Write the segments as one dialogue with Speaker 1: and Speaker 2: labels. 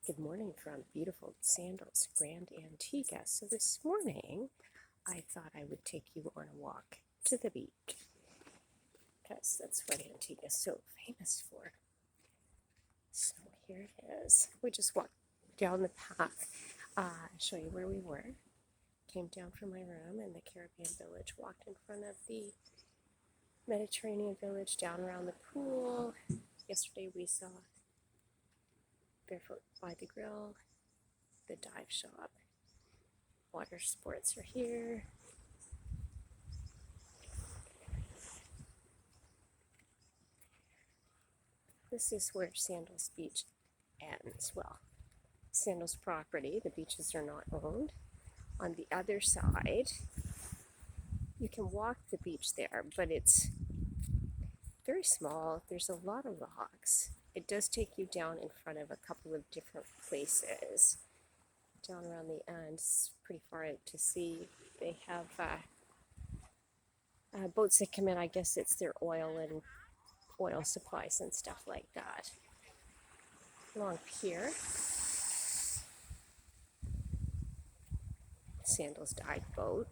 Speaker 1: Good morning from beautiful Sandals Grande Antigua. So this morning, I thought I would take you on a walk to the beach because that's what Antigua is so famous for. So here it is. We just walked down the path, show you where we were. Came down from my room in the Caribbean village, walked in front of the Mediterranean village, down around the pool. Yesterday we saw Barefoot by the Grill, the dive shop. Water sports are here. This is where Sandals Beach ends. Well, Sandals property, the beaches are not owned. On the other side, you can walk the beach there, but it's very small. There's a lot of rocks. It does take you down in front of a couple of different places. Down around the end, it's pretty far out to sea. They have boats that come in. I guess it's their oil supplies and stuff like that. Long pier. Sandals dive boat.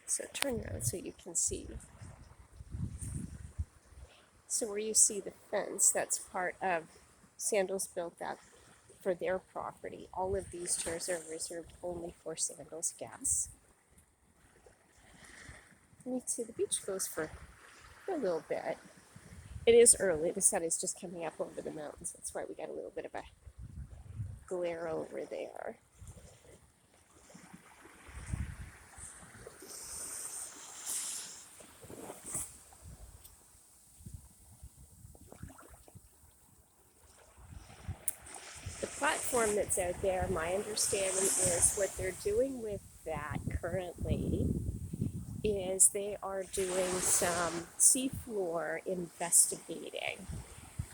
Speaker 1: So turn around so you can see. So where you see the fence, that's part of Sandals built that for their property. All of these chairs are reserved only for Sandals guests. And you can see the beach goes for a little bit. It is early. The sun is just coming up over the mountains. That's why we got a little bit of a glare over there. The platform that's out there, my understanding is what they're doing with that currently is they are doing some seafloor investigating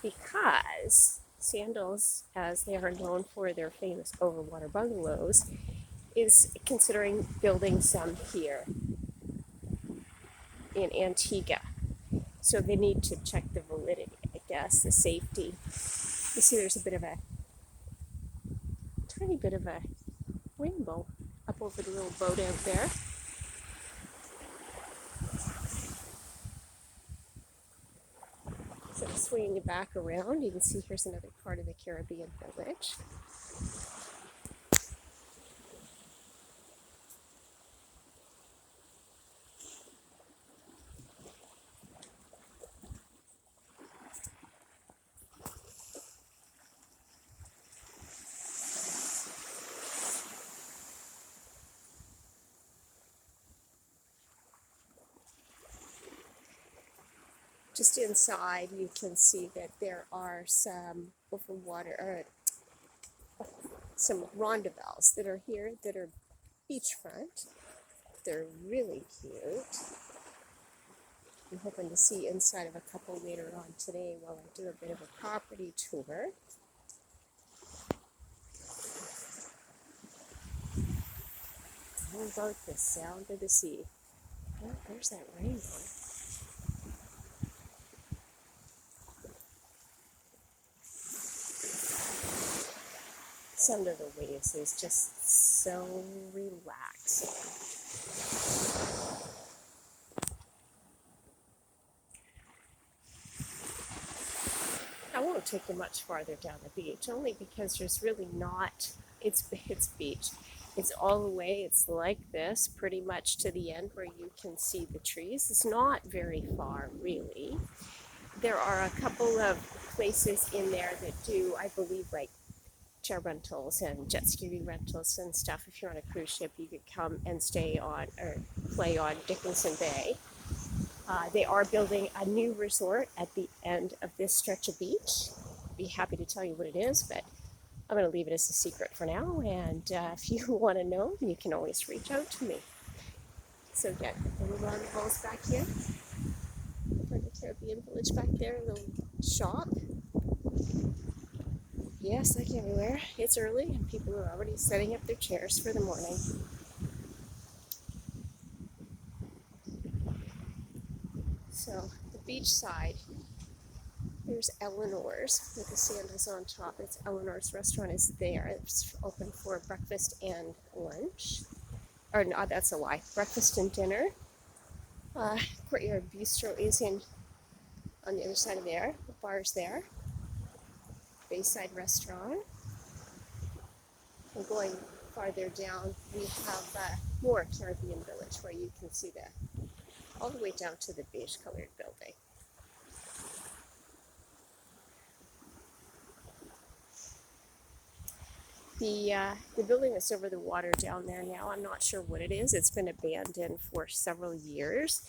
Speaker 1: because Sandals, as they are known for their famous overwater bungalows, is considering building some here in Antigua. So they need to check the validity, I guess, the safety. You see there's a tiny bit of a rainbow up over the little boat out there. So swinging it back around, you can see here's another part of the Caribbean village. Just inside, you can see that there are some some rondavels that are here that are beachfront. They're really cute. I'm hoping to see inside of a couple later on today while I do a bit of a property tour. How about the sound of the sea? Oh, there's that rainbow. Sound of the waves is just so relaxing. I won't take you much farther down the beach, only because there's really not, it's beach. It's all the way, it's like this, pretty much to the end where you can see the trees. It's not very far, really. There are a couple of places in there that do, I believe, like chair rentals and jet ski rentals and stuff. If you're on a cruise ship, you could come and stay on or play on Dickinson Bay. They are building a new resort at the end of this stretch of beach. I'd be happy to tell you what it is, but I'm going to leave it as a secret for now. And if you want to know, you can always reach out to me. So again, the little rondavels back here. For the Caribbean village back there, a little shop. Yes, like everywhere, it's early and people are already setting up their chairs for the morning. So the beach side, there's Eleanor's with the sandals on top. It's Eleanor's restaurant is there. It's open for breakfast and lunch. Or no, that's a lie. Breakfast and dinner. Courtyard Bistro is on the other side of there. The bar's there. Bayside Restaurant. And going farther down, we have more Caribbean Village where you can see all the way down to the beige-colored building. The building that's over the water down there now, I'm not sure what it is. It's been abandoned for several years.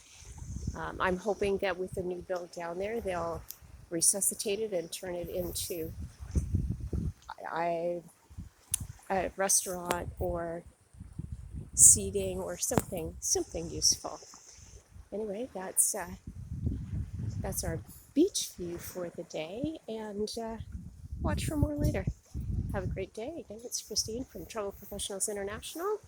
Speaker 1: I'm hoping that with the new build down there, they'll resuscitate it and turn it into a restaurant or seating or something useful. Anyway, that's our beach view for the day, and watch for more later. Have a great day. Again, it's Christine from Travel Professionals International,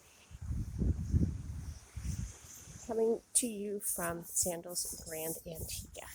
Speaker 1: coming to you from Sandals Grande Antigua.